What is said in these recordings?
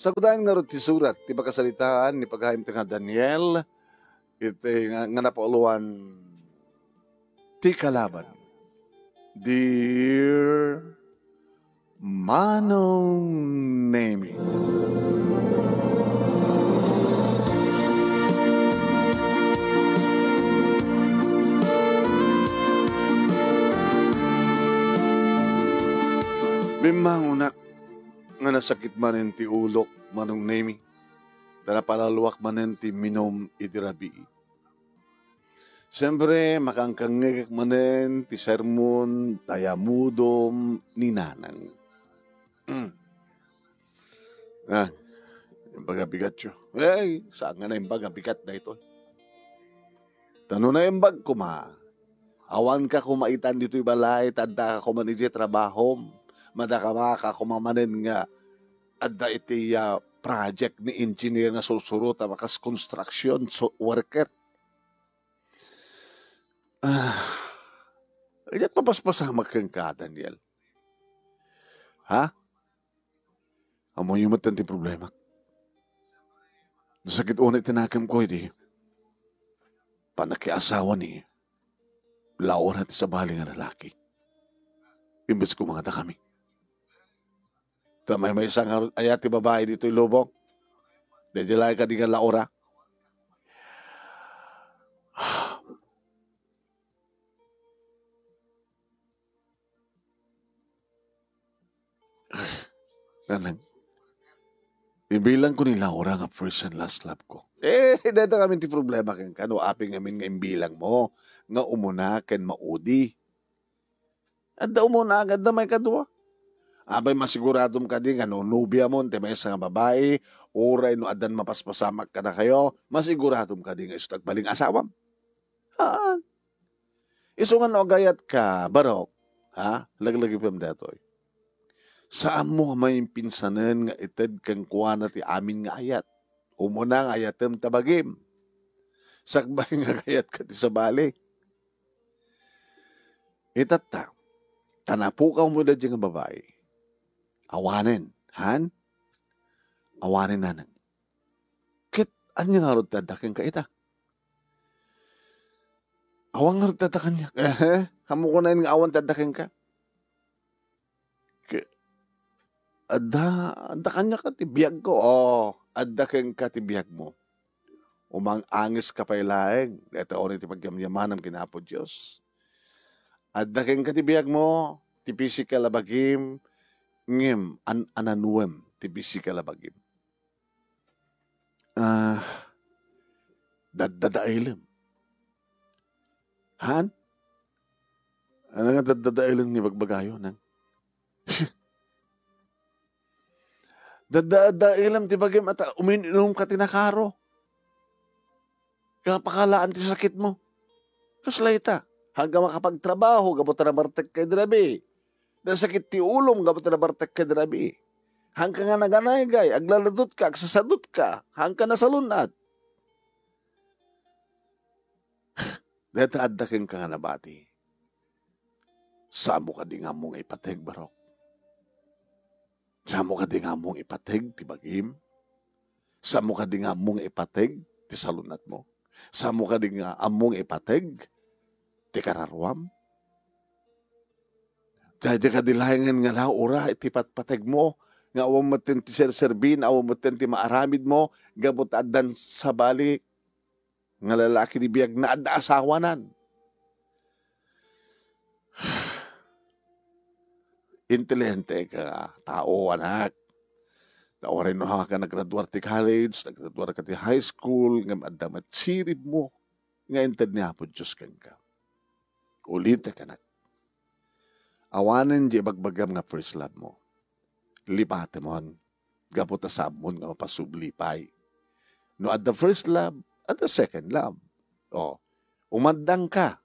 Sagudahan nga ro ti surat, ti pagkasalitaan, ni paghahim ti nga Daniel, iti nga napauluan, ti kalaban. Dear Manong Nemi. Bimangunak nga nasakit manen ti ulok Manong Nemi. Tanapalaluwak manen ti minom iti rabii. Siyempre, makangkangigak manen ti sermon tayamudom ni nanang. Yung pagabigat yun. Saan nga na yung pagabigat na ito? Tanong na yung bag ko awan ka kumaitan dito'y balay, tanda ka kumanidya trabahom. Madakamaka kumamanin nga adda iti project ni engineer nga susurot makas construction worker. Inyat papaspasamak kang ka, Daniel. Ha? Amo yung matanti problema. Nasakit unay tinakam ko, hindi. Panakiasawa ni Laura ti sa baling nga lalaki. Imbes ko mga kami. Tamay may isang ayati babae dito yung lubong. Dahil ka di nga Laura. Nanang, ibilang ko ni Laura nga first and last love ko. Dito kami ti problema kang kano aping amin nga imbilang mo nga umuna ken maudi. At da umuna agad na may kadua. Abay masiguradom ka din, nubya mo, may isang babae, oray no adan mapaspasamak ka na kayo, masiguradom ka din, istag baling asawam. Iso nga no gayat ka, barok, laglagi pa datoy. Saan mo may pinsanan nga ited kang kuha na ti amin nga ayat? Umuna nga ayatem tabagim. Sakbay nga gayat ka ti sa bali. Itata, tanapukaw mo na dyan nga babae. Awanin, han? Awanin nanang. Kit, anya nga ro tadakin ka ita? Awang nga ro tadakan niya. Kamu ko na yung awan tadakin ka? Adda kanya ka tibiyag ko. Adda kang ka tibiyag mo. Umang angis ka pa'y laeng. Ito orin ti pagyamyamanam kinapo Diyos. Adda kang ka tibiyag mo. Ti physical abagim. Ngem, ananuem, ti physical abagim. Dadailim. Han? Ano nga dadailim ni bagbagayo nang? Dadailim ti bagim at uminom ka tinakaro. Kapakalaan ti sakit mo. Kaslayta, hanggang makapagtrabaho, gabot na bartek kay drabi. Nasakit ti ulom, gabot na bartek kay drabi. Hanggang nga naganagay, aglaladot ka, agsasadot ka, hanggang nasalunat. Deta addakin ka nga nabati. Saan mo ka di nga mong ipateg, barok? Saan mo ka di nga mong ipateg, ti bagim? Saan mo ka di nga mong ipateg, ti salunat mo? Saan mo ka di nga among ipateg, ti kararwam? Daya ka dilayangan nga laura, iti patpateg mo, nga awang matin ti serserbin, awang matin ti maaramid mo, gabot adan sa balik, nga lalaki ni biyag na adda asawanan. Intelihente ka, tao, anak. Naorin no ka naggraduar ti college, naggraduar ka ti high school, nga adda matsirib mo, nga inted niya po Diyos kang ka. Ulita ka na. Awanan di bagbagam nga first love mo. Lipate mo, gapot asabon nga mapasublipay. No at the first love, at the second love. Umadang ka.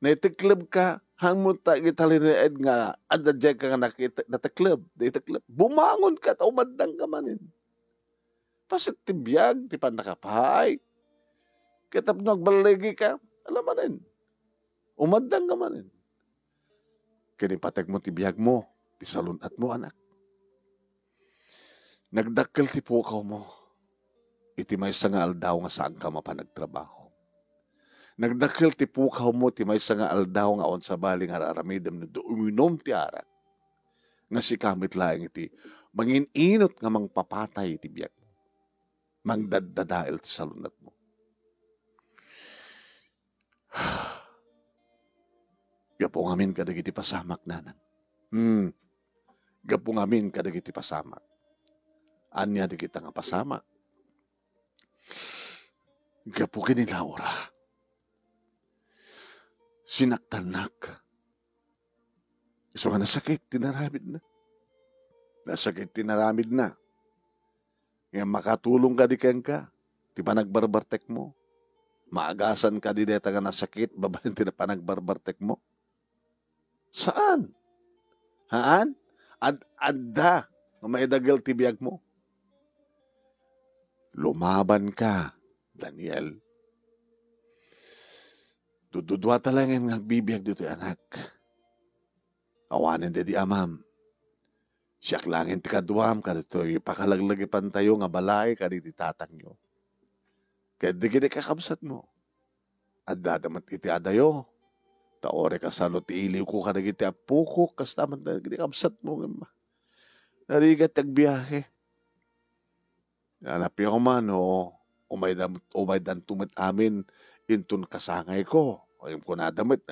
Naitiklab ka, hangmot ta gitalinaed nga, at the ka nga nakita, nataklab, bumangon ka, umadang ka manin. Pasit tibiyag, di pa nakapahay. Kitap nagbaligi ka, alam manin. Umadang ka manin. Kinipatag mo tibiyag mo, tisalunat mo anak. Nagdakkel ti pukaw mo, iti maysa nga aldaw nga saan ka mapanagtrabaho. Nagdakkel ti pukaw mo, ti maysa nga aldaw nga on sa baling araramidem no do uminom ti arak. Nga si kamit laeng iti mangininot nga mangpapatay iti biyak mo. Mangdaddadael ti salunat mo. Gapo ngamin kadag iti pasamak nanan. Gapo ngamin kadag iti pasamak. Anya di kita nga pasamak. Gapo kini Laura. Sinaktanak. Iso nga nasakit, tinaramid na. Nasakit, tinaramid na. Ngayon makatulong ka di keng ka. Di pa nagbarbartek mo. Maagasan ka di deta nga nasakit, babayan ti na pa nagbarbartek mo. Saan? Haan? Adda. May dagal tibiyag mo. Lumaban ka, Daniel. Dududwa talaga nga bibiyag dito, anak. Awanin di amam. Siyak langin ti kaduam ka dito. Ipakalaglagi tayo nga balay ka di tatang nyo. Kaya di kini kakabsat mo. Adda damat iti adayo. Taore ka salo ti iliw ko ka nagiti apuko. Kas tamat na kini kakabsat mo. Narigat tagbiyahe. Nanapi ako man o umay dan tumit amin intun kasangay ko. Ayun ko na damit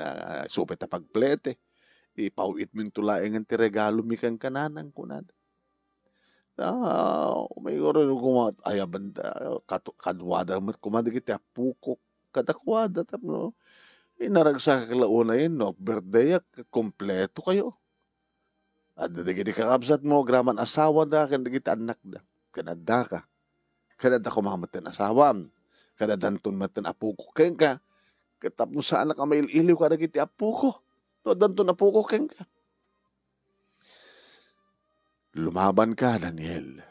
supet na pagplete. Ipawit min tulaeng ang ti regalo mi kang kananang kunad. May goro kumat ayaban kadwada mat kumadigit apuko kadakwada tapno. Inaragsa ka launa yun no birthday kompleto kayo. At digiti kakabsat mo graman asawa da kan digiti anak da. Kanada ka. Kanada ko mamatan asawam. Kanadanton matan apuko keng ka. Katapos sa anak ang mail-iliw ka digiti apuko. No, danton apuko keng ka. Lumaban ka, Daniel.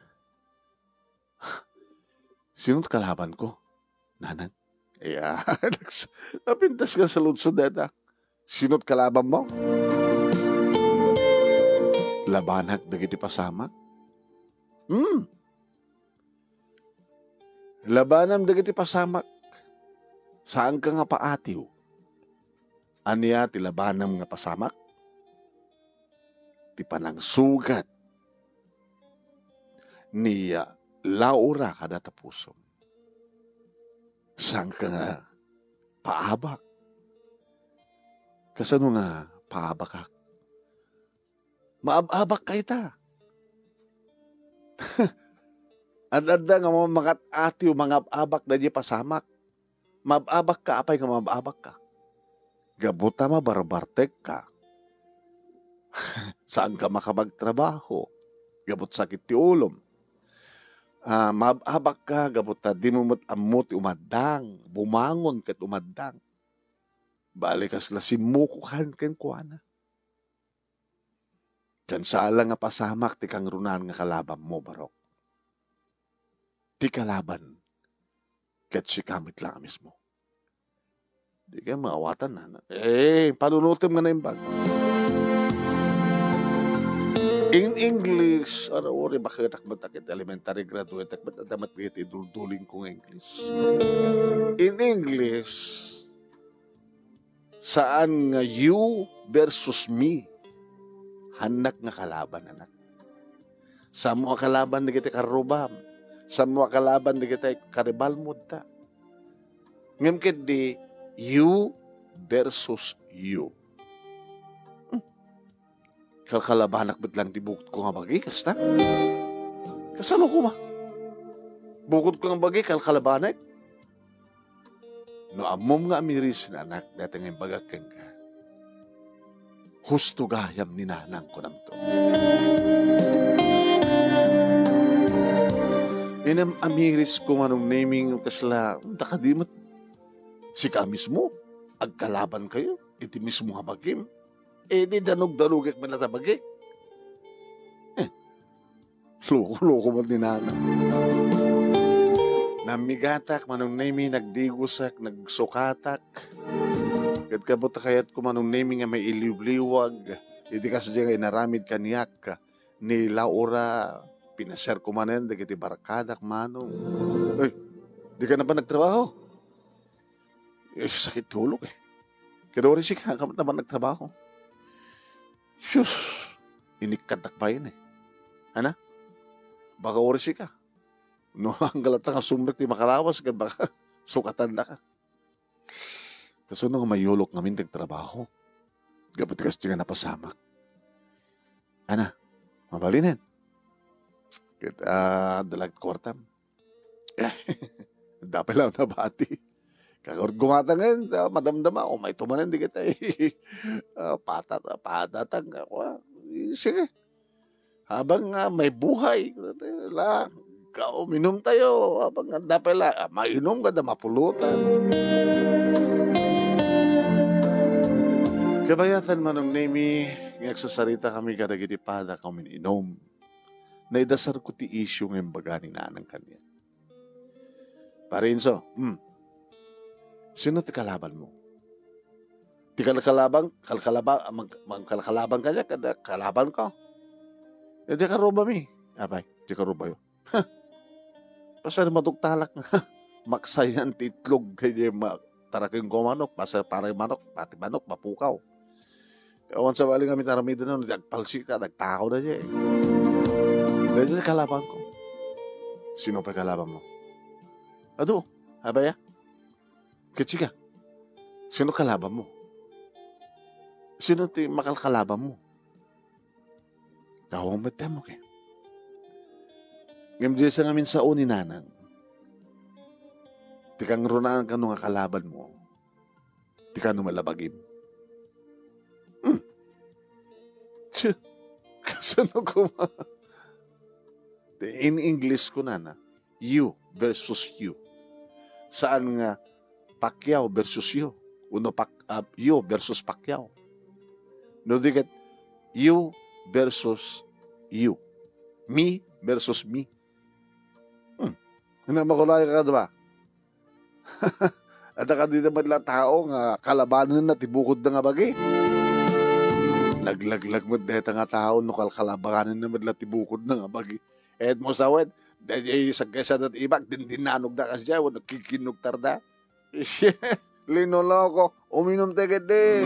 Sinot kalaban ko? Nanang? Yeah. Napintas ka sa lunsod data. Sinot kalaban mo? Labanak dagiti pasama? Labanam dagiti pasamak. Saan ka nga paatiw? Aniya ti labanam nga pasamak? Ti panang sugat ni Laura kada tapusom. Saan ka nga paabak? Kasano nga paabakak? Maababak ka ita. Adada nga mamakat atiw mga abak na di pasamak. Mababak ka, apay nga mababak ka. Gabuta mabarbartek ka. Saan ka makapagtrabaho? Gabut sakit ti ulom. Mababak ka, gabuta di mo amot umadang. Bumangon kat umadang. Balikas la simukuhan ken kuana. Kansala nga pasamak ti kang runan nga kalaban mo, Barok. Ti kalaban ket si kamit lang mismo. Di kayo maawatan na. Panunutim nga na yung bag. In English, ori baka takbat takit elementary graduate, takbat adamat kiti dulduling kong English. In English, saan nga you versus me, hanak nga kalaban, anak. Sa mga kalaban na kita karubam, sa mga kalaban na kita karibalmod ta. Ngamkit di, you versus you. Kalkalabanak ba't lang di bukod ko nga bagi, kasta? Kasano ko ma? Bukod ko nga bagi, kalkalabanak? No amom nga amiris na anak, dati nga bagakang ka. Husto gayam ni nanang ko nam to. Inam amiris ko manong naming kasla, dakadimot. Si ka mismo, agkalaban kayo, iti mismo nga bagim. Di danog-danugek man natabagi. Loko-loko man ni nanang. Namigatak, manong nami, nagdigusak, nagsukatak. Kadkabot kayat ko manong nami nga may iliw-liwag. Hindi kasi nga inaramid kaniyak ni Laura Pinashare ko man yan, di barkadak manong. Ay, di ka na ba nagtrabaho? Eh, sakit tulog eh. Kaya rin siya, kamat naman nagtrabaho. Sus, inikatak pa yun eh. Ana? Baka rin siya ka. No, ang galata nga sumrik ti makarawas ka, baka sukatan na ka. Kasi nung mayulok namin nagtrabaho, kapag kasi nga napasamak. Ana, mabalinin. Dalag kwartam. Dapat lang nabati. Kakord gumata ngayon, madamdama, may tumanan, di kita patatang ako. Sige. Habang may buhay, uminom tayo. Habang dapat lang, mainom ka na, mapulutan. Kabayatan manong nemi, ngaksasarita kami kadagitipada kami inom. Naidasar ko ti issue ng baga ni nanang kanya. Parinso, sino ti kalaban mo? Ti kalkalaban kanya, kada kalaban ko. E di ka roba mi. Abay, di ka roba yun. Pasal madugtalak na. Maksayan titlog kaya taraking ko manok. Pasal parang manok, pati manok, mapukaw. Kawan sa baling kami taramid na, nagpalsi ka, nagtakaw na niya eh. Dahil kalaban ko. Sino pa kalaban mo? Ado, abaya? Kachika, sino kalaban mo? Sino ti makalkalaban mo? Kawang ba't mo kaya? Ngayon sa ngamin sa uni nanang, ti kang runaan ka nung kalaban mo, ti ka nung malabagim. Kasano ko in English ko na you versus you. Saan nga Pacquiao versus you? You versus Pacquiao. No, digat you versus you. Me versus me. Hindi makulay ka diba? At ka di naman lang tao nga kalabanan na tibukod na nga bagi. Naglaglag mo dahil nga tao no kalkalabanan na madla tibukod na nga bagi. Et mo sawed, dahil sa kesa dat ibak, dinanog na kasi dyan, nagkikinugtar na. Linoloko, uminom teged de.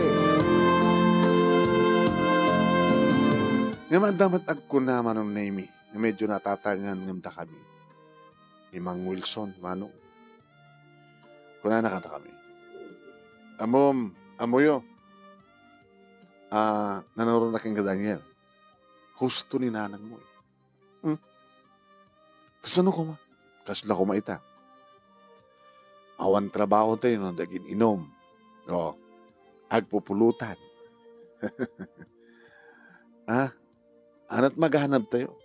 Ngayon damat agko na manong naimi, medyo natatangan ngamda kami. Imang Wilson, manong. Kuna nakata kami. Amoyo, nanoron na king ka Daniel. Husto ni nanang mo eh. Kasano ko ma? Kasla ko maita. Awan trabaho tayo nung daging inom. O, agpupulutan. Anat maghanap tayo.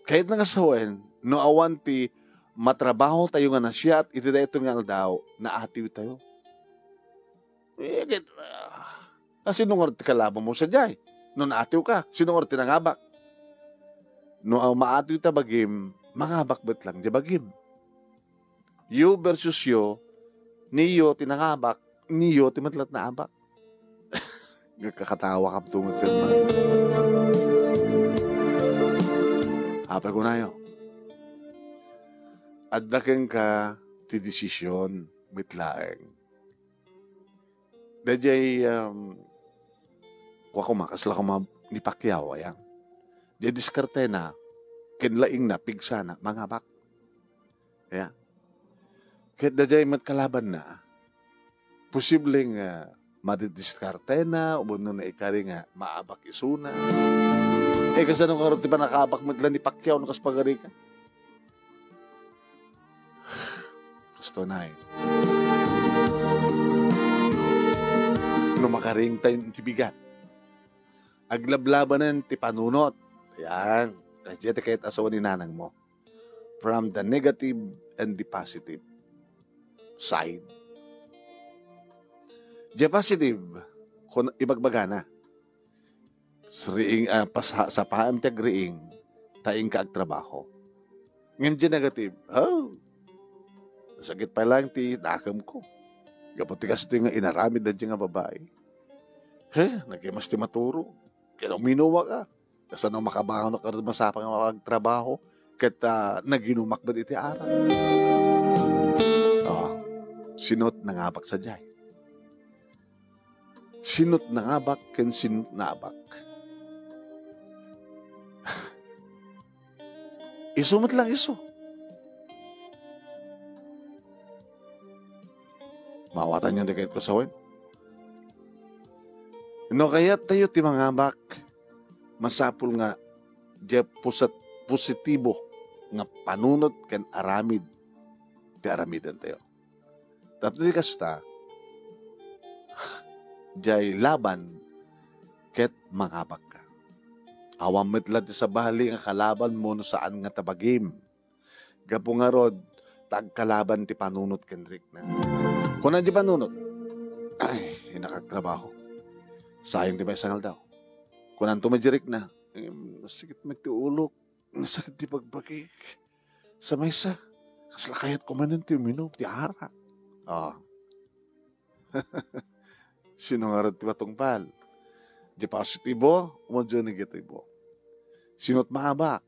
Kahit nangasawen, no awan ti matrabaho tayo nga na siya at iti ito nga daw na atiw tayo. Kasi nung ti kalabang mo sa jay. No naatiw ka, sinong ti nangabak. No maatiw ta bagim, mangabak bet lang di bagim. You versus you, niyo tinangabak, niyo timatlat na abak. Kakatawa ka tungod ka naman. Apay ko na yun. Addakin ka ti desisyon mitlaeng. Dajay, wako makasla ko ni Pacquiao, ayang. Di diskarte na, kinlaing na, pigsa na, mangabak. Kaya, kahit dajay matkalaban na, posibleng madidiskarte na, umuno na ikari nga, maabak isuna. Kasi anong karoon, di ba nakaabak matla ni Pacquiao, nakas pagari ka? Gusto na eh. No makaring tayo tibigat. Aglablabanan ti panunot. Ayan. Kasi kahit asawa ni nanang mo. From the negative and the positive side. The positive, kung ibagbaga na. Sa paamtag riing, taing ka ag trabaho. Ngayon di negative, sakit pa lang ti nakam ko. Kapag tigas ito yung inaramid na dyan nga babae. Nagkimas ti maturo. Kaya minuwa ka. Kasi nung makabangon na karoon masapang magtrabaho, ket naginumak ba iti araw. Oh, sinot nangabak sa jay. Sinot nangabak ken sinot nabak. Isumot lang iso. Mawatan niya dikit ko sawin. No kaya tayo ti mangabak, masapul nga di positibo nga panunot ken aramid ti aramidan tayo. Tapos di kasta, jay laban ket mangabak ka. Awam metla ti sa bahali nga kalaban mo no saan nga tabagim. Gapo nga rod, tagkalaban ti panunot kenrik na. Kung di panunot, ay, nakagtrabaho. Sayang di ba isangal daw. Kung tumajirik na, sakit magtiulok, nasakit di pagbagik. Sa maysa, kaslakayat kumanan ti uminom, ti harak. Oh. Sino nga rod ti matungpal? Di positibo, umadyo negatibo. Sino't mangabak?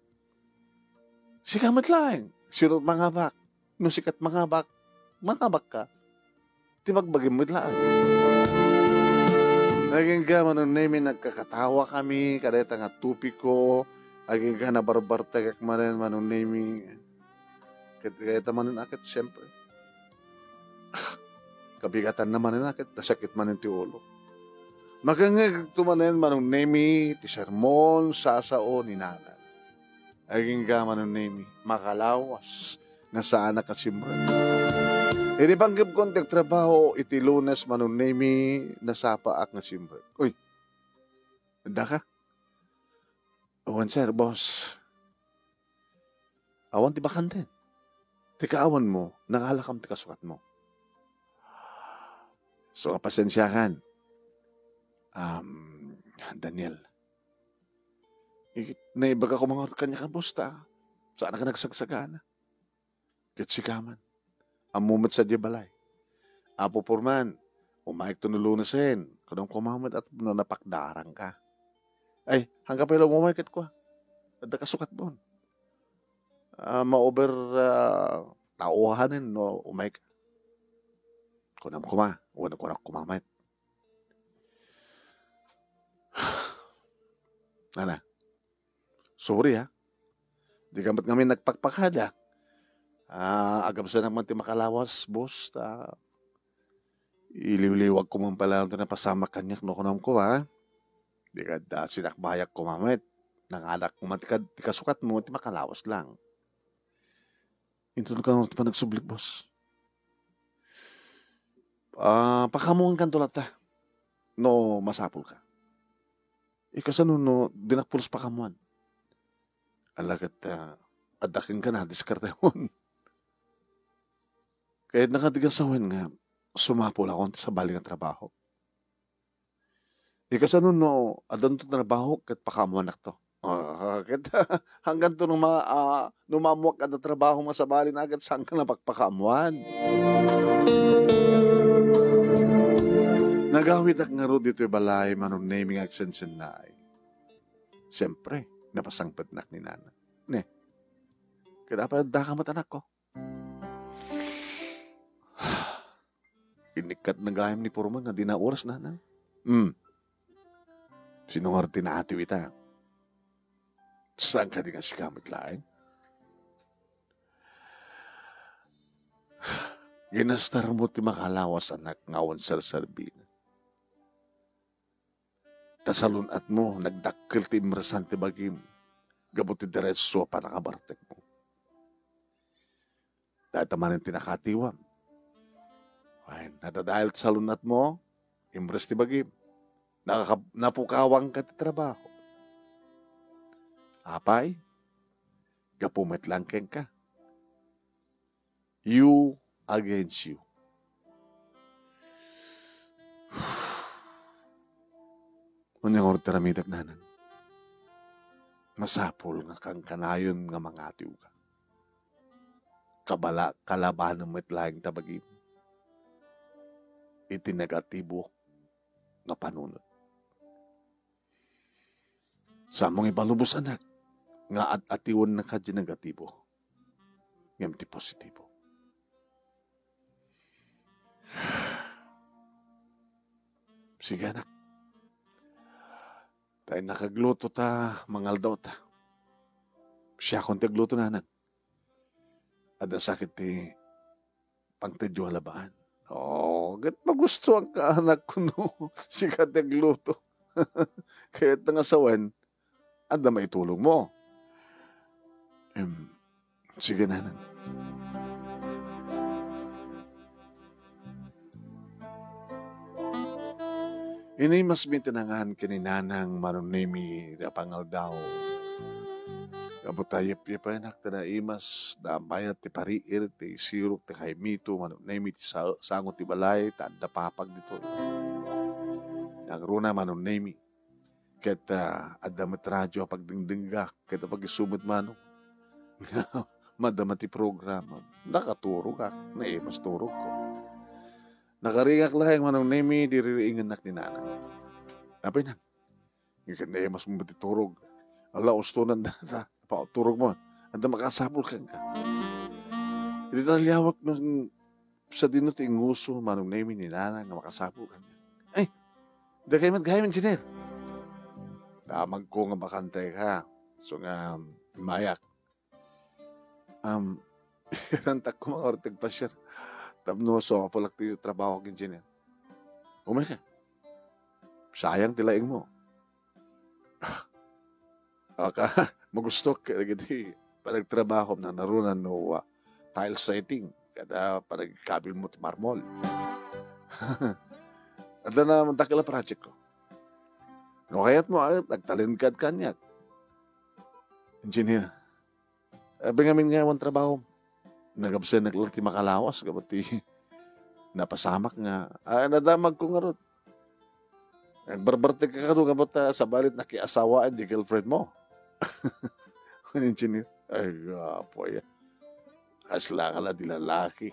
Sikamat lang. Sino't mangabak? No sikat mangabak ka. Ti magbagim mo lang. Naging ka, manunay nagkakatawa kami, kadeta nga tupi ko, aging ka nabarbartagak manin, manunay mi, kadeta manin akit, siyempre. Kabigatan naman na akit, nasakit manin ti ulo. Magangag tumanin manunay mi, ti sermon, sasao, ninanan. Aging ka manunay mi, makalawas, nga saan nakasimran. Hindi panggap ko ang trabaho, iti Lunes manunay mi, nasapa ak nga simran. Uy, handa ka? Awan sir, boss. Awan ti bakantin. Tika awan mo, nangalakam ti kasukat mo. So, pasensyahan. Daniel. Naibaga ko mga kanya ka, boss ta. Saan ka nagsagsagana? Katsikaman. Amumot sa dibalay. Apo porman, umayag to nulunasin. Kung kumamad at napakdarang ka. Ay, hanggang pa ilang umayag ko. At kasukat mo. Ma-over tauhanin no umayag ka. Kunam kuma. Wala ko na kumamad. Nana. Sorry ha. Di ka ba't kami nagpakpakada? Agam sa naman ti makalawas, boss. Iliwliwag ko man pala ito na pasama kanyak no kunam ko, ha? Di ka sinakbayak ko mamit. Nangalak ko man ti kasukat mo, ti makalawas lang. Ito na ka pa nagsublik, boss. Pakamungan kan tulat ta. No, masapul ka. Ikasan no, dinakpulos pakamuan. Alagat, adakin ka na, diskarte hon. Kaya nakadigasawin nga, sumapol ako sa bali ng trabaho. Ikasan no, adan to trabaho, kat pakamuan to. Hanggang to nung numamuak ka na trabaho mo sa bali na agad, saan ka na pagpakamuan? Nagawit ak nga ro dito balay, manong naming aksensin na ay. Siyempre, napasangpatnak ni Nana. Ne, kaya dapat dakamat anak ko. Inikat na gayam ni Purman na di na oras na. Sinungar tinaatiw ita. Saan ka di nga sikamit lain? Ginastar mo ti makalawas anak ngawan sarsarbina. Tasalunat mo, nagdakkel ti imresan ti bagim. Gabot ti diretso pa nakabartek mo. Dahil tamanin tinakatiwam. Ay, nadadahil sa lunat mo, imres ti bagim. Napukawang ka ti trabaho. Apay, gapumet lang ken ka. You against you. Unyang orot taramidak nanan. Masapol nga kang kanayon nga mangatiw ka. Kalabanan mo itlaing tabagim. Itinegatibo nga panunod. Sa mong ibalubos anak, nga at-atiwan na ka di negatibo. Ngam ti positibo. Sige anak. Tayo nakagluto ta, mangal daw ta. Siya kung tagluto na anak. At ang sakit ti pangtedyo halabaan. Gat magusto ang kaanak ko no. Siya tagluto. Kaya tangasawan, at na maitulong mo. Sige na anak. Ini mas mintinangan kininanang manunimi na pangal daw. Kabutayip ya pa anak na imas na mayat ti pariir ti sirok ti kaimito manunimi ti sangot ti balay tanda papag dito. Nagruna manunimi. Kaya adamat radyo pagdingdinggak. Kaya pag-isumot mano. Madamat ti programa. Nakaturog ka. Naimas turog ko. Nakaringak lang manong nemi diririingan nak ni nanang. Apay na. Ngayon na mas mabati turog. Ala, ustunan na turog mo. At makasapol kang ka. Hindi talyawak nung sa dinot inguso manong nemi ni nanang na makasapol kang ka. Ay, hindi kayo magkaya engineer. Tamag ko nga bakantay ka. So nga, mayak. Kanantak ko mga orteg pa siya. Tapno so kapalak ti trabaho k engineer. Umay ka. Sayang tilaing mo. Magustok kaya panagtrabaho na narunan no tile setting. Kada panagkabil mo ti marmol. At na mantakila project ko. No kaya't mo nagtalingkad kanyak. Engineer. Bengamin nga ang trabaho. Nagabsen naglalti makalawas. Kapati napasamak nga. Nadamag ko nga ron. Nagbarbarte ka ka ron. Kapata sa balit nakiasawaan di girlfriend mo. Ang engineer. Ay, gapo yan. Asla ka la di lalaki.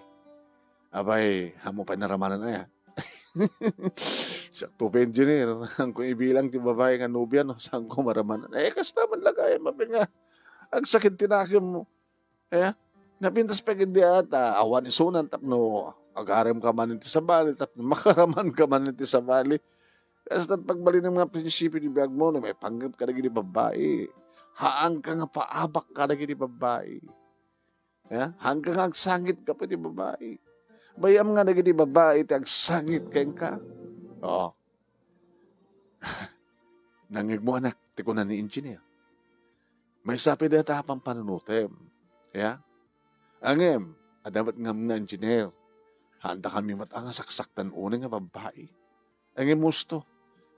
Abay, hamo pa naramanan na yan. Sakto pa engineer. Ang kung ibilang ti babae nga nubya, no? Saan ko maramanan? Kasta man lagay. Mabi nga. Ang sakit tinakim mo. Napintas pa hindi ata. Awan isunan tapno. Agarem ka man iti sa bali. Tapno makaraman ka man iti sa bali. Kasi pagbali ng mga prinsipyo ni biyag mo, may panggap ka na gini babae. Haang ka nga paabak ka na gini babae. Hanggang nga agsangit ka pa di babae. Bayam nga na gini babae, ti agsangit kayang ka. Oo. Nangig mo anak, tiko na ni engineer. May sapi na tapang panunutem. Angem, adamat ngam na engineer. Handa kami matanga saksaktan unang nga babae. Angem musto.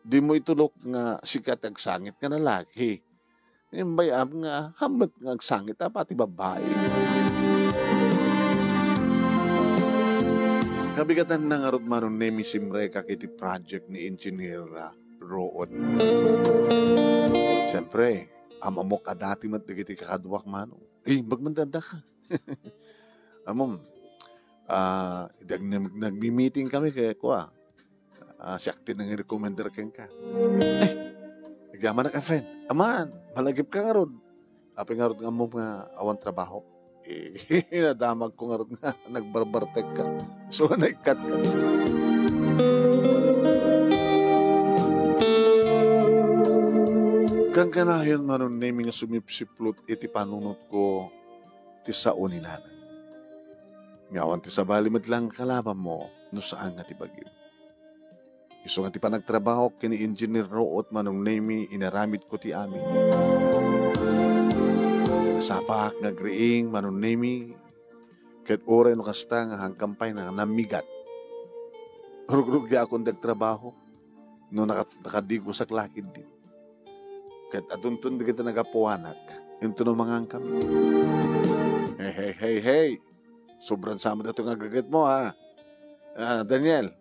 Di mo itulok nga sikat agsangit nga na lagi. Ngayon bayam nga hamat nga agsangit na pati babae. Kabigatan na nga rot manon nemi simreka kiti project ni engineer Roon. Siyempre, amamok ka dati mat digiti kakadwak mano. Magmandanda ka. Amom, nagmi-meeting kami kaya ko siyakti nang i-recommender keng ka. Nagyaman na ka, friend. Aman, malagip ka nga ron. Api nga ron nga mo nga awan trabaho. Nadamag ko nga ron nga, nagbarbartek ka. So, nag-cut ka. Kang kanayon manon nemi nga sumipsiplot iti panunot ko ti sao ni nanang. Ngawan ti sabalimad lang kalaban mo no saan nga ti bagyo. Iso nga ti panagtrabaho kini engineer Root manong nemi inaramid ko ti amin. Sapak nagriing manon nemi ket oray no kasta nga hangkampay na namigat. Rugrug ya akong nagtrabaho no nakadigo sa klakid din. Kat atuntun di kita nagapuanak, into no mga kami. Hey. Sobrang sama na ito nga gagat mo, ha? Daniel,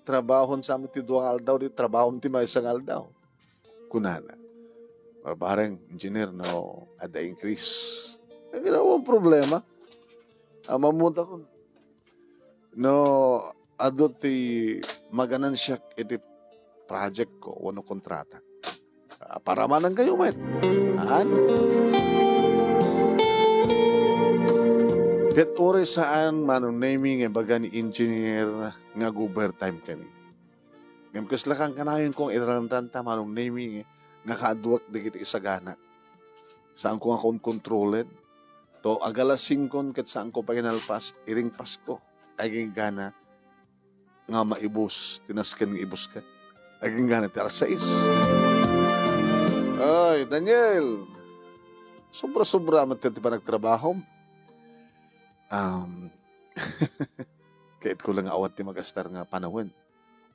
trabahon sa amin ti duwang aldaw, di trabahon ti may isang aldaw. Kunana, parang engineer, no, ada increase. Ang ginawang problema. Mamunta ko. No, adot ti maganan siya iti project ko, wano kontrata. Para man ang kayo, met. Han? Ket ore saan manong naming baga ni engineer nga overtime kami. Ngam kaslakang kanayon kong irarantan ta manong naming nga kaadwak di kita isagana. Saan ko nga kong kontroled? To agalas 5 ket saan ko pa kinalpas, iring Pasko. Aging gana nga maibus, tinasken nga ibus ka. Aging gana ti alas 6. Ay, Daniel! Sobra-sobra man ti pa nagtrabaho. Kahit ko lang awat ti magastar nga panahon.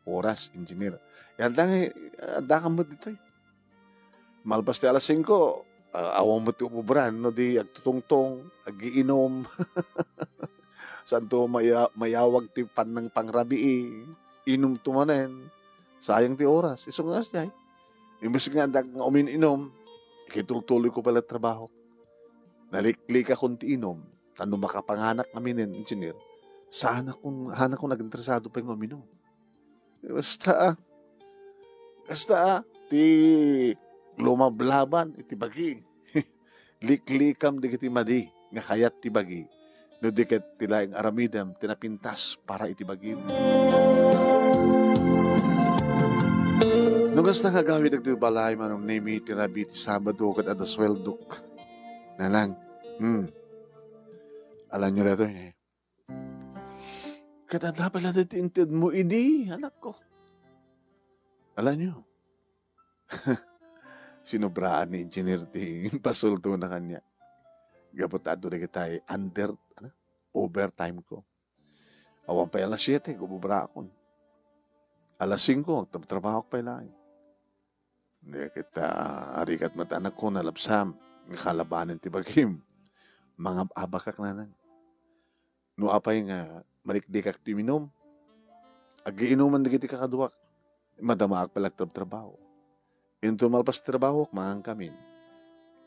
Oras, engineer. Yan dangay mo dito eh. Malpas ti alas 5, awang mo ti ububran, no di agtutungtong, agiinom. Saan to mayawag ti panang pangrabi inom tumanen. Sayang ti oras. Isong nga siya eh. Imbes nga nga umininom, ikitultuloy ko pala trabaho. Naliklik akong ti inom. Ano makapanganak namin ng engineer, sana kung nag-interesado pa yung uminom. Basta ti lumablaban, iti bagi. Liklikam di kiti madi, nga kayat ti bagi. No di ket tilaing aramidam, tinapintas para iti bagi. Nung gasta nga gawin nagtibalay manong name tirabi ti Sabado kat ada sweldok. Nalang, alam nyo na eh. Katanda pala natinted mo, idi, anak ko. Alam nyo. Sinobraan ni engineer ti pasulto na kanya. Gapotado na kita overtime ko. Awan pa alas 7, gumubra ako. Alas 5, trabaho ko pa ilang. Hindi kita, arikat matanak ko, nalapsam, nakalabanan ti bagim. Mga abakak na nang. No apay nga, malikdikak ti minom. Agiinuman na kiti kakaduwak. Madamaak palag trabaho. Into malpas trabaho, mahang kami.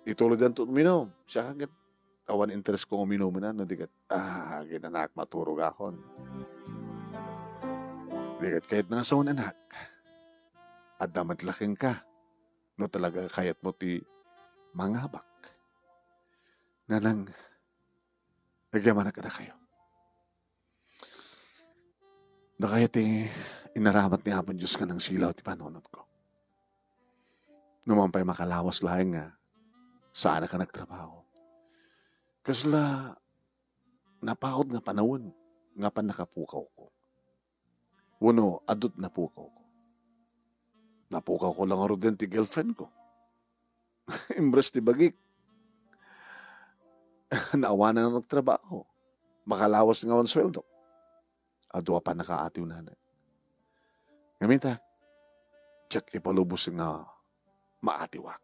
Itulod ang minom. Siya hanggat awan interest kong uminom na, no dikat, ginanak maturog akon. Dikat kahit nangasawan anak, at damat laking ka, no talaga kayat mo ti mangabak. Nanang, nagyaman na ka na kayo. Na kaya ti inaramat ni Apon Diyos ka ng silaw ti panunod ko. Numampay makalawas lahat nga, saan ka nagtrabaho. Kasla, napahod nga panahon, nga pa nakapukaw ko. Uno, adot napukaw ko. Napukaw ko lang aro din ti girlfriend ko. Imbres ti bagik. Naawa na nagtrabaho. Makalawas nga ang sweldo. Adwa pa nakaatiw na na. Ngamita, tsak ipalubos nga maatiwak.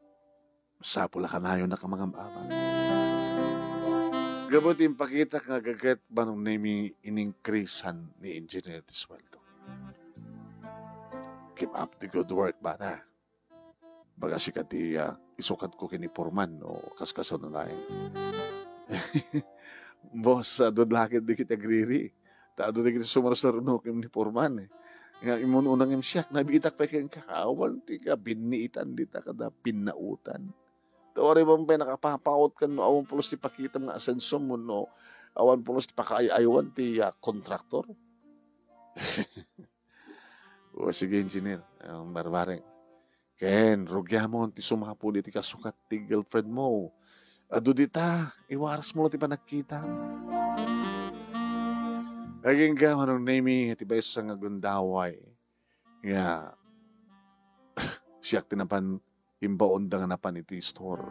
Sapula ka na yun na kamangambaba. Gabot yung pakita nga gagat ba nung name in-increasean ni engineer ti sweldo. Keep up the good work, bata. Baga sikat ti isukat ko kiniporman o kaskaso na lain. Boss, dodlakit di kita agriri. Taado di kita sumarasarunok yung niporman eh. Nga imununang yung siyak, nabiitak pa kayong kakawal, ti ka, biniitan di ta kada pinautan. Tawari bang pa nakapapaot ka no, awan pulos ti pakita mga asenso mo no, awan pulos ti pakaayaywan ti kontraktor. O sige, engineer, ang barbareng. Ken, rugya mo, ti sumapuli ti kasukat ti girlfriend mo. Ado dita, iwaras mo ti pa nakita. Aging ka, manong name ti ba isa nga gundaway. Nga, siyak tinapan, imbaon da nga napan iti store.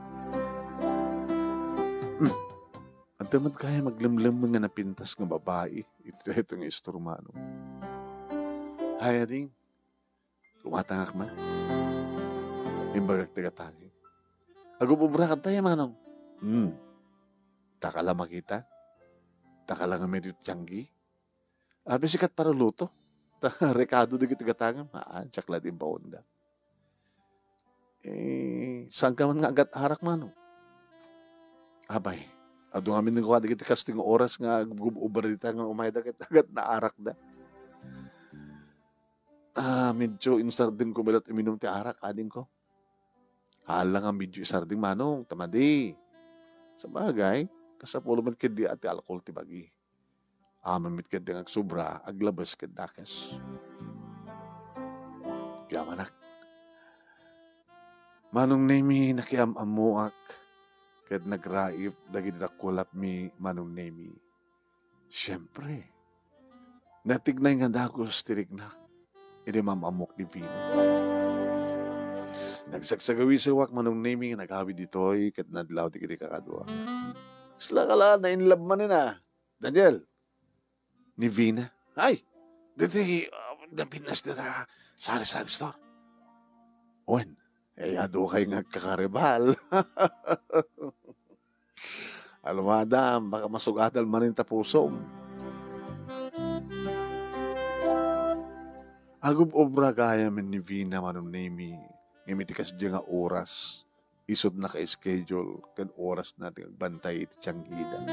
Ang tamad kaya maglamlam nga napintas nga babae. Ito nga istormano. Haya ding, tumatangak man. Imbagak taga-tangi. Agububra ka tayo, manong. Takala makita. Takala nga medyo tiyanggi. Abi sikat para luto. Rekado di taga-tangi. Tsakla din ba onda. Saan ka man nga agat harak, manong? Abay. Ado nga min nga di kita kasting oras nga gububra dita nga umayda agat na arak da. Medyo insar din ko balat uminom ti arak ading ko. Halang ang medyo isarding manong, tamadi. Sa bagay, kasapulo man kedi ati alcohol ti bagi. Mamit kedi ang sobra, aglabas kedakes. Kaya manak, manong nemi nakiamamuak, ket nagraip, dagi dakulap mi manong nemi. Siyempre, natignay nga dakos tirignak, hindi mamamok ni Vino. Nagsagsagawi sa wak manong nemi, naghawi ditoy, ket nadlaw ti kiti kakadwa. Sila kala na inlove man na, Daniel. Ni Vina. Ay, dito napinas na sari-sari store. Wen, ado kayo nga kakaribal. Alam mo, Adam, baka masugadal man rin tapusong. Agub obra gaya man ni Vina manong nemi, ngimitikas diya nga oras, isod na ka-schedule, kan oras natin bantay iti tiyanggidan.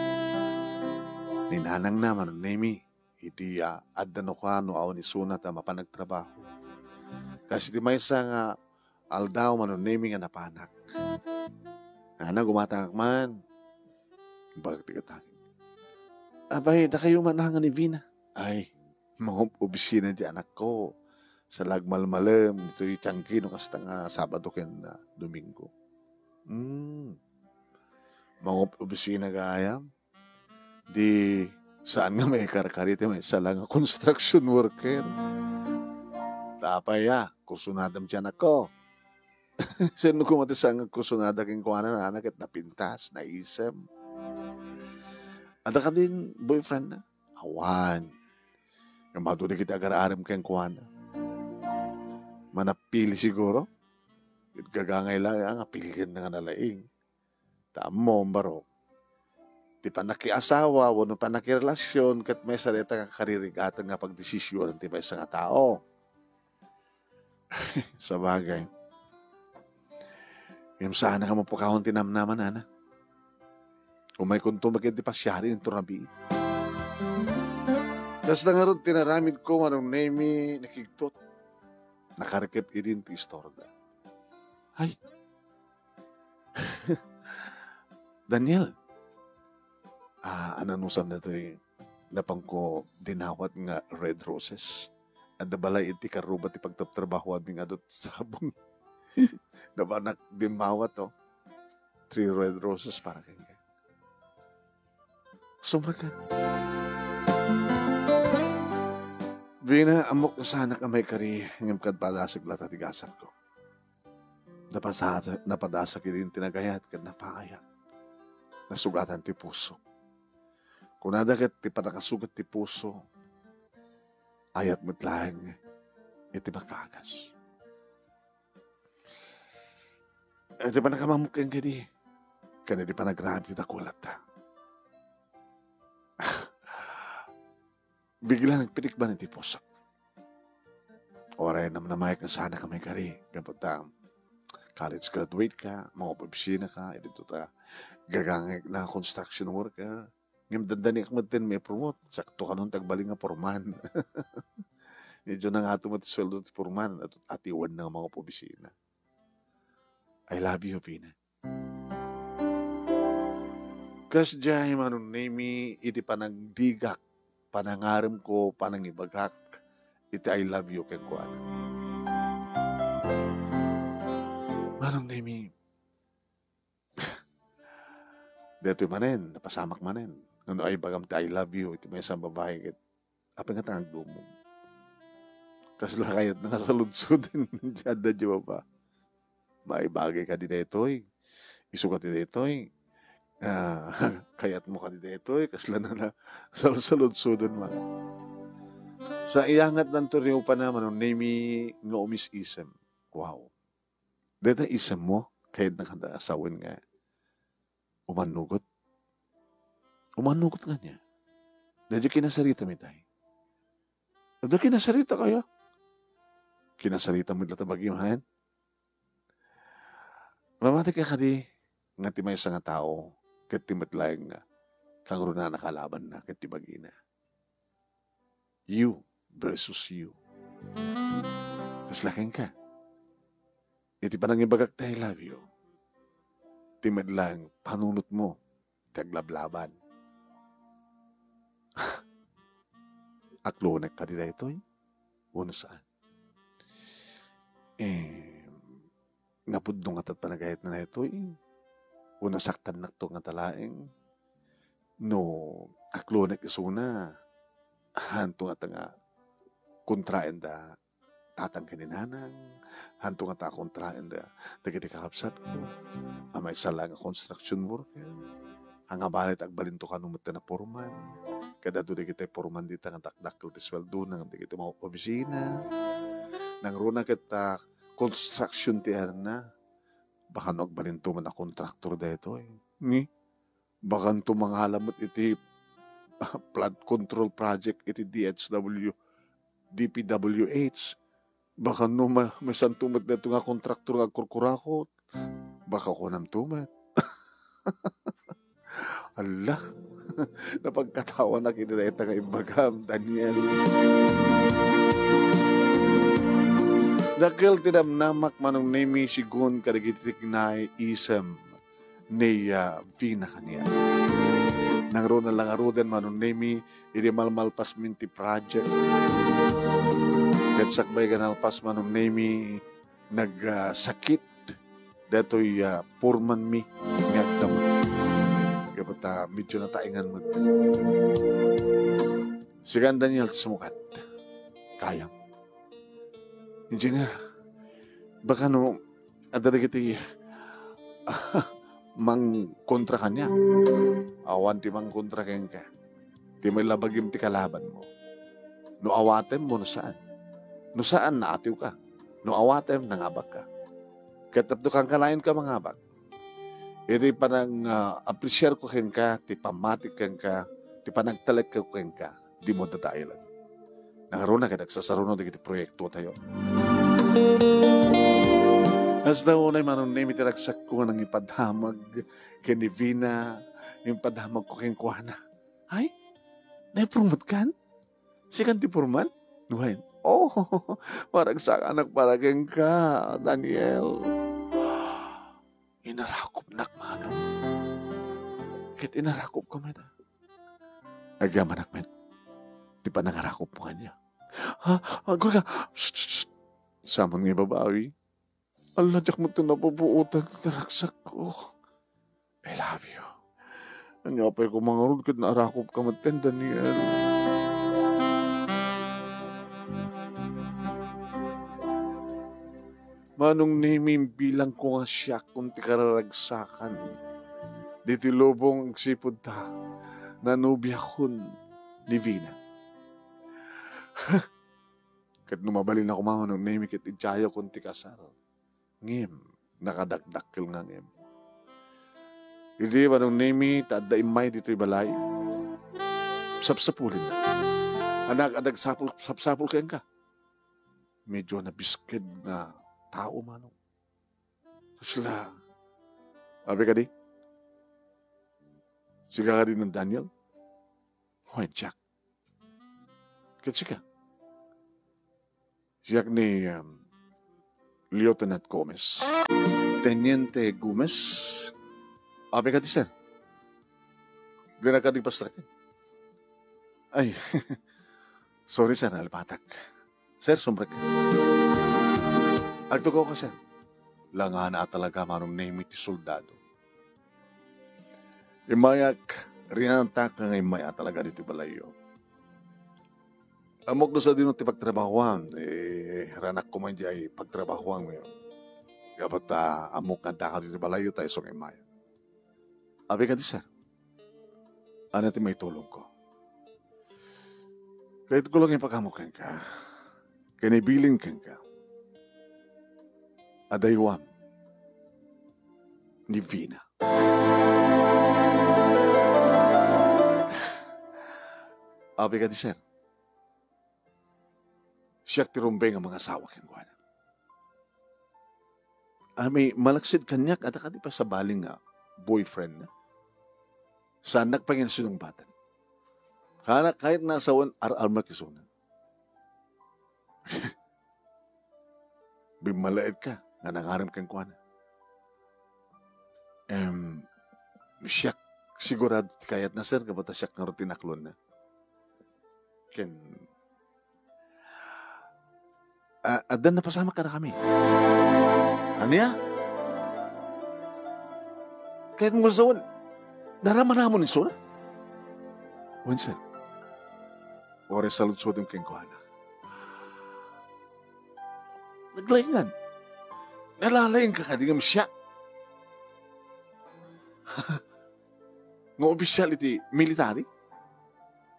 Ninanang na manong nemi, iti adano ka no aw ni sunat a mapanagtrabaho. Kasi ti may nga aldaw manong nemi nga napanak. Ana gumatangak man. Bakit tigatangin? Abay, da kayo manangan ni Vina. Ay, mga opisina di anak ko. Sa lagmalmalem, dito yung tiyangki no kasta nga Sabado ken Domingo. Mga opisina gayam. Di saan nga may karakarite may salang construction worker. Tapay kursunadam tiyan ako. Sino kumatis ang kursunada king kuwanan na anak at napintas, naisem. Ada ka din boyfriend na? Awan. Yung matuloy kita agar-aram kayong kuwana. Manapili siguro. Gagangay lang ang apilin na nga nalaing. Tamo, baro. Di pa nakiasawa, wano pa nakirelasyon, kat may salita nga karirigatan nga pagdesisyon ng tiba isang tao. Sa bagay. Yung sana ka mapukahon tinamnaman, ana. Umay kunto maganda pa siya rin ito nabi. Tas na nga rin tinaramid ko manong nemi nakigtot. Nakarekep idin ti istorda. Ay. Daniel. Ananusam na ito napang ko dinawat nga red roses. At nabalay iti karubat ti pagtatrabaho aming adot sabong. Nabanak dimawat to. 3 red roses para kanya. Sumra ka. Vina, amok na sana ka may kari ng kadpadasag lata tigasar ko. Napadasag din tinagayat kad napakaya. Nasugatan ti puso. Kung nadagat ti patakasugat ti puso, ayat mo't lang iti makagas. Iti pa nakamamuk kang kadi. Kaya di pa nagrabi ti takulat ta. Bigla nagpitik ba ng tipusak? Oray naman na may sana ka may kari. Kapag college graduate ka, mga opisina ka, ito ta gagangay na construction worker. Ngayon dandani ka matin may promote. Sakto ka nun tagbaling nga porman. Medyo na nga tumati sweldo ti porman at atiwan ng mga opisina. I love you, Pina. Kas jay manong nemi iti panagdigak panangaram ko panangibagak iti I love you ken kuan. Manong nemi deto manen napasamak manen no ay bagam ti I love you iti may isang babae ket apeng nga tangag dumong. Kas lakayat na kasaludsod diyan da di ba? May bagay ka di detoy. Isukat di detoy. Kayat mo ka di detoy. Kasla na salud-sudon man. Sa iyangat ng turiyo pa naman nung nemi nga umis-isem. Wow. Deta isem mo kahit nakadasawin nga umanugot. Umanugot nga niya. Dadya kinasarita mi tayo. Dadya kinasarita kaya. Kinasarita mo ila tabagimahan. Mamati ka kadi nga timay sa nga tao ket timatlayang nga kang runa nakalaban na ket tibagina. You versus you. Kaslaking ka. iti panangibagak tayo, I love you. Timad lang, panunot mo, taglablaban. Aklonek ka dita ito, uno saan. Napudno nga panagayat na ito, uno saktan na ito nga talaeng, no, aklonek isuna, hanto nga nga, kontraen da, tatang kininanang, hanto nga ta kontraen da, dagiti kakapsat ko, amay sala nga construction worker, hanga balit agbalinto ka numot na porman, kada doon kita porman dita nga dakdakil ti sweldo nang di kita mga opisina, nang runa kita construction ti na, baka no agbalinto man na kontraktor da ito ni, baka ito mga halamot iti flood control project iti DPWH, baka no masan tumat na ito nga kontraktor nga kurkurakot, baka ko nam tumat. Allah, napagkatawa na kinita nga ibagam, Daniel. Dakil tinamnamak manong nemi sigun kadagitik na isam ni Vina kaniya. Nang ro na lang arudan manong nemi iti malmalpas minti project. Kat sakbay ganalpas manong nemi nagsakit dato'y purman mi ngagdama. Kapag medyo nataingan mo. Sigan Daniel sumukat. Kayang. Engineer, baka no, adada kiti mang kontra kanya. Awan ti mang kontra keng ka. Ti may labagim ti kalaban mo. No awatem mo no saan? No saan na atiw ka? No awatem nangabag ka. Katapto kang kanayon ka mangabag. Iti panang apresyar ko keng ka, ti pamatik keng ka, ti panagtalag ka keng ka, di mo datailan. Nakaruna ka nagsasarunod iti proyekto tayo. As daw unay manong name itiragsak ko ng ipadhamag kini Vina, yung padhamag ko keng kuhana. Ay, naipromot kan? Sikan ti purman? Nuhain, oh, parang sa anak parageng ka, Daniel. Inarakop nak manong. Kit inarakop ko meta. Agaman akmen. Di pa nangarakop mo kanya. Ha? Agor ka. Shh. Samon nga babawi. Allah, jak mo ito napupuutan. Naraksak ko. I love you. Anya pa ko mga rod kat naarakop ka maten, Daniel. Manong naming bilang ko nga siya kung ti kararagsakan. Diti lobong sipod ta. Nanubya kun ni Vina. Kat numabalin ako mga nung name kit ijayo kunti kasar. Ngim, nakadakdakil nga ngim. Hindi ba nung name tada imay dito ibalay? Sapsapulin na. Anak adag sapsapul kayan ka. Medyo nabiskid na tao manong. Kusla. Abi ka di? Siga ka din ng Daniel? Hoy, Jack. Katsika. Siya ni Lieutenant Gomez. Teniente Gomez. Abi ka di, sir. Ginagkadig pastrakin. Ay, sorry, sir, alpatak. Sir, sumbrek. Agtugaw ka, sir. Langana talaga manong name iti soldado. Imayak, riyantak nga imaya talaga dito balayo. Amok do sa dino ti pagtrabahuan, ranak ko man di ay pagtrabahuan ngayon. Kapat amok nga taka dito balayo tayo sa imaya. Abi ka di, sir. Ano ti may tulong ko? Kahit ko lang yung pagkamukin ka, kanibilin ka, adaywam ni Vina. Abi ka di, sir. Siya tirumbeng ang mga asawa kang kuha na. May malaksid kanyak at akadi pa sa baling nga boyfriend na. Saan nagpangin sinong batan. Kahit nasawan ar-arma kisunan. Bimalaid ka. nga nangaram kang kuana. Siyak sigurado kayat na sir, kabata siyak nga rutinaklon na. Ken, adan na pasama ka na kami. Ano ya? Kahit mo sa naraman na mo ni Sora? Wen sir, ore salud so dem keng kuana. Naglaingan. Nalalaing ka kadigam siya. Nga opisyal iti military?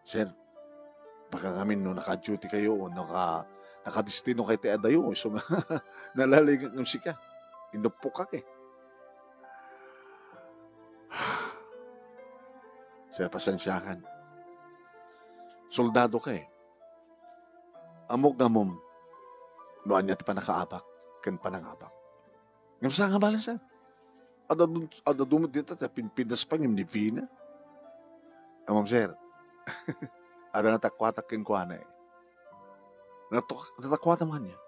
Sir, baka kami no naka-duty kayo o nakadistino kay te adayo. So nga, nalalaing ng sika. Inupok ka eh. Sir, pasensyahan. Soldado ka eh. Amok na mom, noan niya pa nakaabak, kan panangabak. Ngam sa nga balan, sir. Ada dumot dito, pinpidas pa ng Divina. Amam, sir. Ada natakwatak keng kuana eh. Natakwata man niya.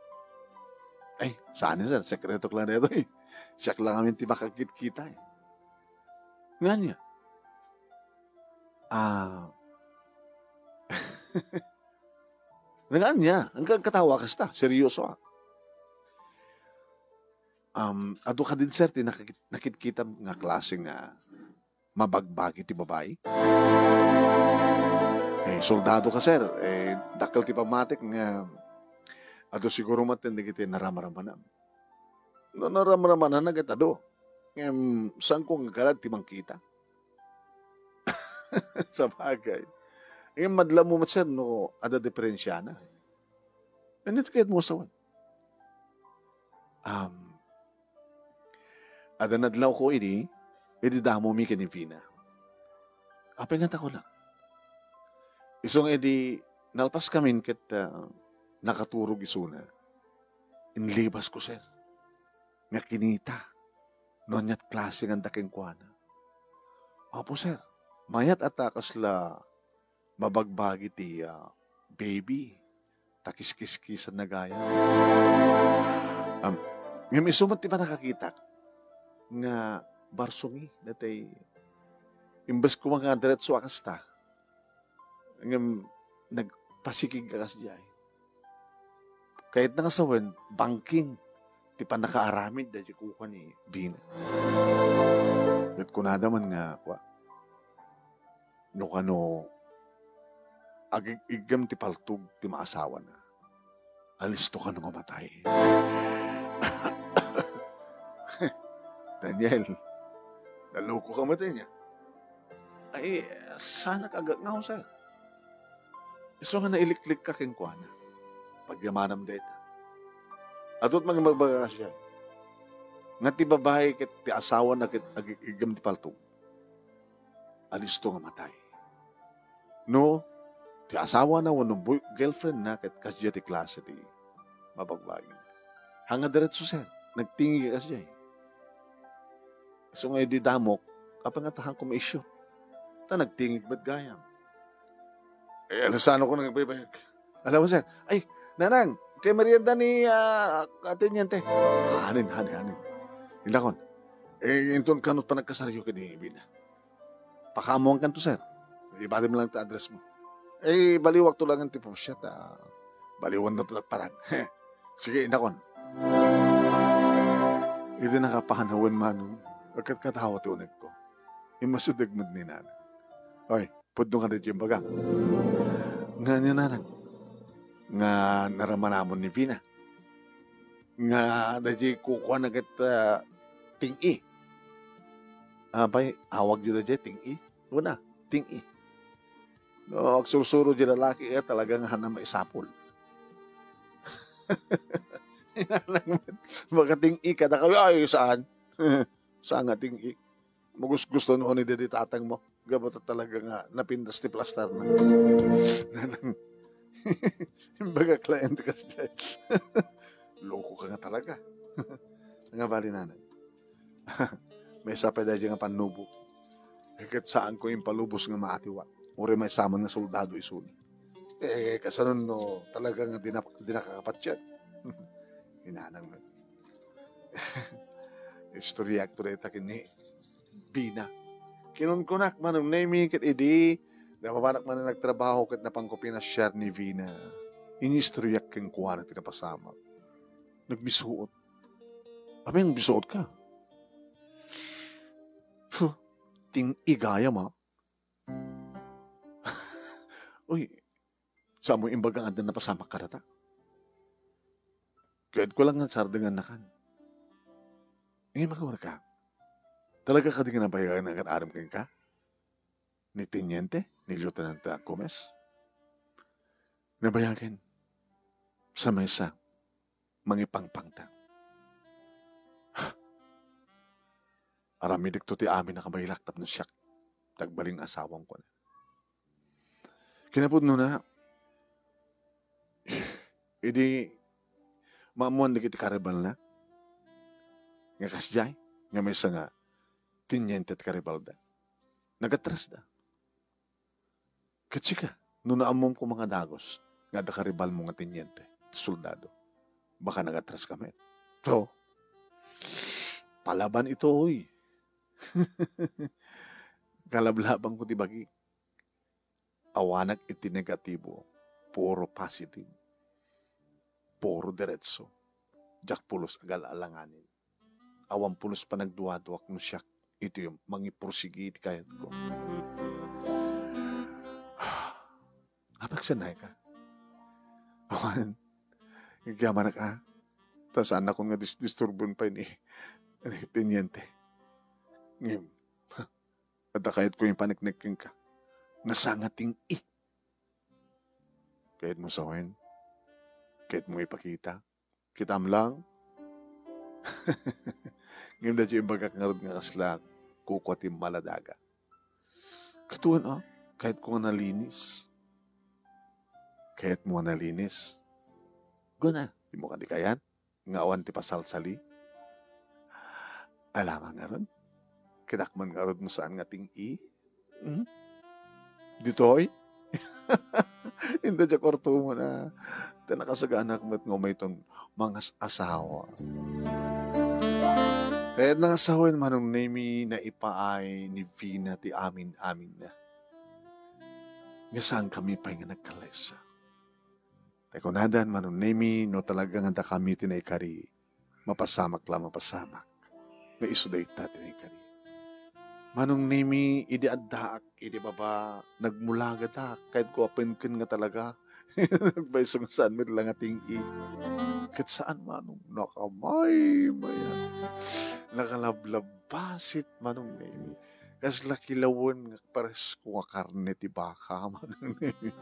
Ay, saan niya, sir? Sekreto lang na ito eh. Siyak lang kami makakit-kita eh. Nga niya. Nga niya. Ang katawa kasta. Seryoso ah. Ado ka din, sir, nakikita nga klaseng mabagbagi ti babae. Soldado ka, sir. Dakal ti pamatik nga ado siguro matindi kiti naramaramanam. Naramaramanam na agad ado. Saan ko nga kalad ti mangkita? Sa bagay. Madla mo mat, sir, no, ada diferensya na. Ganito kaya't mo sawan. Ada nadlaw ko ini damo mi kanivina. Apay nga ko lang. Isong nalpas kamin ket nakaturog isuna. Inlibas ko, sir. Nga kinita. Noon yat klase ng daking kuana. Opo, sir. Mayat atakas la mabagbagi ti baby. Takis-kis-kisan na gaya. Ngayon isumat ti pa nakakita nga barsongi natay imbes ko mga diretso akasta ngayon nagpasikig akas jay kahit nangasawan banking ti pa nakaaramid dahil kuha ni Bina at kunadaman nga no kano agigam ti paltug ti maasawa na alisto ka nung mamatay. Daniel, naloko ka matay niya. Ay, sana kagangaw, sir. Iso nga nailiklik ka keng kuana. Pagyamanam deta. Atot mga magbaga siya. Nga ti babae ket ti asawa na ket agigam ti paltog. Alisto nga matay. No, ti asawa na wanong girlfriend na ket kasya ti klase ti mabagbagin. Hanga diretso, sir. Nagtingi ka siya eh. So nga di damok, kapag nga tahang kumisyo. Nagtingig ba't gayam? Alasano ko nagbaybayag. Alam mo, sir, ay, nanang, kay merienda ni atin yan, te. Hanin. Ilakon. Inton kanot pa nagkasaryo ka ni Bina. Pakamuang kanto, sir. Ibali mo lang ta address mo. Baliwag to lang ang tipo siya, baliwan na to nagparang. Sige, inakon. Hindi nakapahanawan manong. Pagkatawa tunag ko. Imasudagmad ni nanang. Oy, pudno ka na dyan bagang. Nga niya nanang. Nga naramanamon ni Vina. Nga dahil kukuha na kita ting-i. Abay, awag dyan na dyan, ting-i. Una, ting-i. No, susuro dyan lalaki talagang hanam maisapol. Magating-i ka na kayo. Ay, saan? Saan nga ting-i? Gusto noon ni Dede tatang mo. Gabata talaga nga napindas ti plaster na. Baga client ka siya. Loko ka nga talaga. Nga bali nanan. May sapay dahil nga panubo. Higit saan ko yung palubos nga maatiwa. Uri may saman nga soldado isuni. Kasanon no talaga nga dinakakapat siya. Hinanang na. Istorya aktor ita kini Bina. Kinunkunak man ang naming kat idi, na mapanak man na nagtrabaho kat napangkopi na share ni Vina. Inistoryak kang kuha na tinapasama. Nagbisuot. Abi, nagbisuot ka. Ting igaya ma. Uy, sa mo imbagang andan napasama ka rata? Kahit ko lang nga sardangan na kan. Ngayon magawar ka. Talaga ka di ka napayagan na kan-aram ka? Ni Teniente? Ni Lieutenant Gomez? Nabayagan. Sa mesa. Mangipangpangta. Aramidik to ti amin na kabaylaktap ng siyak. Tagbaling asawang ko na. Kinapod no na. Idi maamuan na kiti karibal na. Nga kasjay. Nga may isa nga Teniente at karibal da. Nagatras da. Katsika. Nung naamom ko mga dagos. Nga da karibal mo nga Teniente. Soldado. Baka nagatras kami. So, palaban ito, uy. Kalablabang ko tibagi. Awanak iti negatibo. Puro positive. Puro diretso. Jak pulos agal alanganin. Awan pulos pa nagduwaduak no siyak. Ito yung mangipursigi iti kayat ko. Apagsanay ka. Awan. Nagyaman ka. Tapos anak ko nga disturbon pa ni Teniente. Ngim. At kahit ko yung panikniking ka. Nasangating Kahit mo sawin. Kahit mo ipakita. Kitam lang. Ngim na yung bagak nga kasla. Kukwatim maladaga. Katuan kahit ko nga nalinis. Kahit mo nga nalinis. Guna. Di mo ka di kayan. Nga awan ti pasalsali. Alamang nga ron. Kinakman nga ron saan nga ting Ditoy? Hindi dya korto mo na. Tinakasaganak mo't ngumay itong mga asawa. Kaya nang asawa naman nung nami na ipaay ni Vina ti amin-amin na. Nga saan kami pa nga nagkalesa. Teko nadan man nung nami no talagang handa kami tinaykari. Mapasamak lang mapasamak. Nga isuday ta tinaykari. Manong nami idi addaak, idi baba, nagmulagadak, kahit ko apinkin nga talaga. Nagbaysong saan mo lang ating kahit saan manong nakamay, maya. Nakalablabasit manong nami. Kas lakilawon nga pares ko nga karne ti baka, manong nami.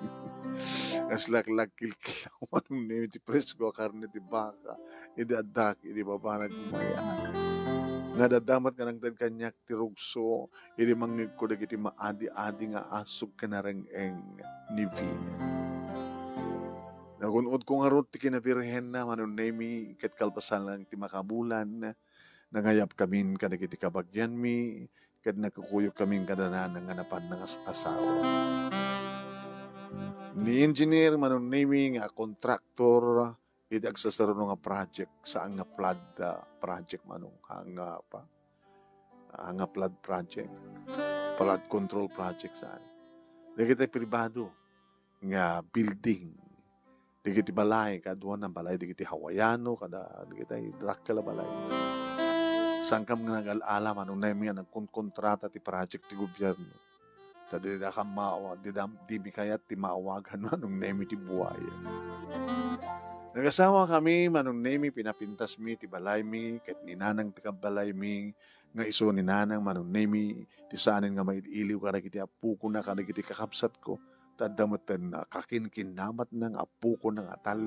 Kas lakilkilaw manong nami, ti pares ko nga karne ti baka. Idi addaak, idi baba, nagmaya. Nga dadamat nga nang kanyak ti rugso, iti mangig ko dagiti maadi-adi nga asog ka na reng-eng ni Vina. Nagunod ko nga ron ti kinabirhen na manon nemi ket kalpasan lang ti makabulan, nangayap kamin ka dagiti kabagyan mi, ket nagkukuyok kamin kadanan nga napan ng asawa. Ni engineer manon nemi nga kontraktor, iti agsasaro nga project saan nga flood project manong nga flood project, flood control project saan. Dagiti pribado nga building, dagiti balay kadwa ng balay dagiti Hawaiano kada dagiti Dracula balay. Saan kam nga nag-alala manong nami nga nagkontrata ti project ti gobyerno. Tadi da kam di kayat ti maawagan manong nami ti buhay. Nagasawa kami, manong nemi, pinapintas mi, ti balay mi, kahit ni nanang ti kabalay mi, nga iso ni nanang, manong nemi, ti saanin nga may iliw ka na kiti apu ko na, ka na kiti kakapsat ko, tadamatan na kakinakinamat ng apu ko ng atal.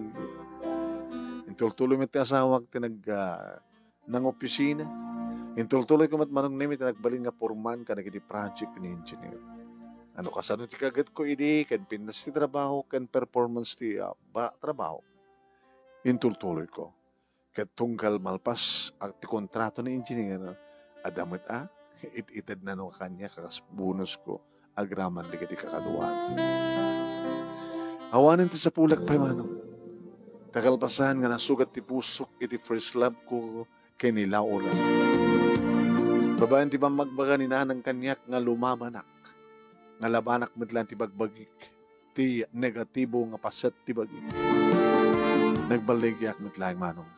Intultuloy mi ti asawag, ng opisina, intultuloy ko mat manong nemi, tinagbalin nga porman, ka na kiti project ni engineer. Ano kasano ti kagat ko idi, kan pinas ti trabaho, kan performance ti trabaho. Intultuloy ko. Ket tunggal malpas ang ti kontrato ni engineer, adamot ititad na no kanya kakas bonus ko agraman di kiti kakaduan. Awanin ti sa pulak pa manong. Takalpasan nga nasugat ti pusok iti first love ko kinilauran. Babayan ti ba magbaga ni nanang kanyak nga lumamanak, nga labanak mitlan ti bagbagik, ti negatibo nga paset ti bagik. Nagbaligyak mitlan manong,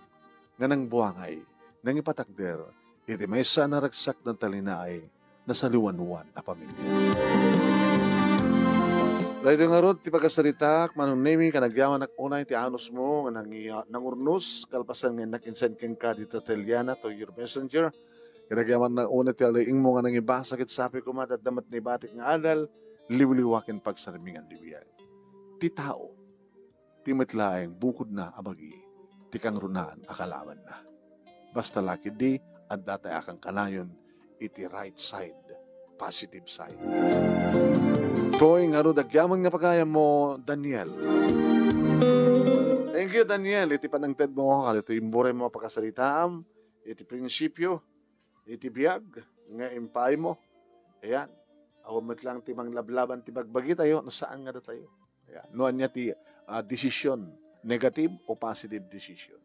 nga nang buwangay, nang ipatakder, iti may sa naragsak ng talinaay, na sa liwanuan na pamilya. Dahil nga ron, ti pagkasaritak, manong nemi, kanagyaman ak unay, ti anos mo, nga nangurnos, kalpasan nga nakinsend keng ka dito Teliana to your messenger, kanagyaman na unay, ti alaing mo nga nangibasa, kit sabi ko matadamat ni batik nga adal, liwliwakin pagsarimingan libiyay. Ti tao, ti metlaeng bukod na abagi, ti kang runaan akalaman na. Basta laki di, at datay akang kanayon, iti right side, positive side. Toy nga ro dagyaman nga pagaya mo, Daniel. Thank you, Daniel. Iti panangted mo ka, ito imbore mo pagkasalitaam, iti prinsipyo, iti biyag, nga impay mo. Ayan. Awamot lang ti manglablaban ti bagbagi tayo, no saan nga tayo. Ayan. Noan niya ti decision, negative o positive decision.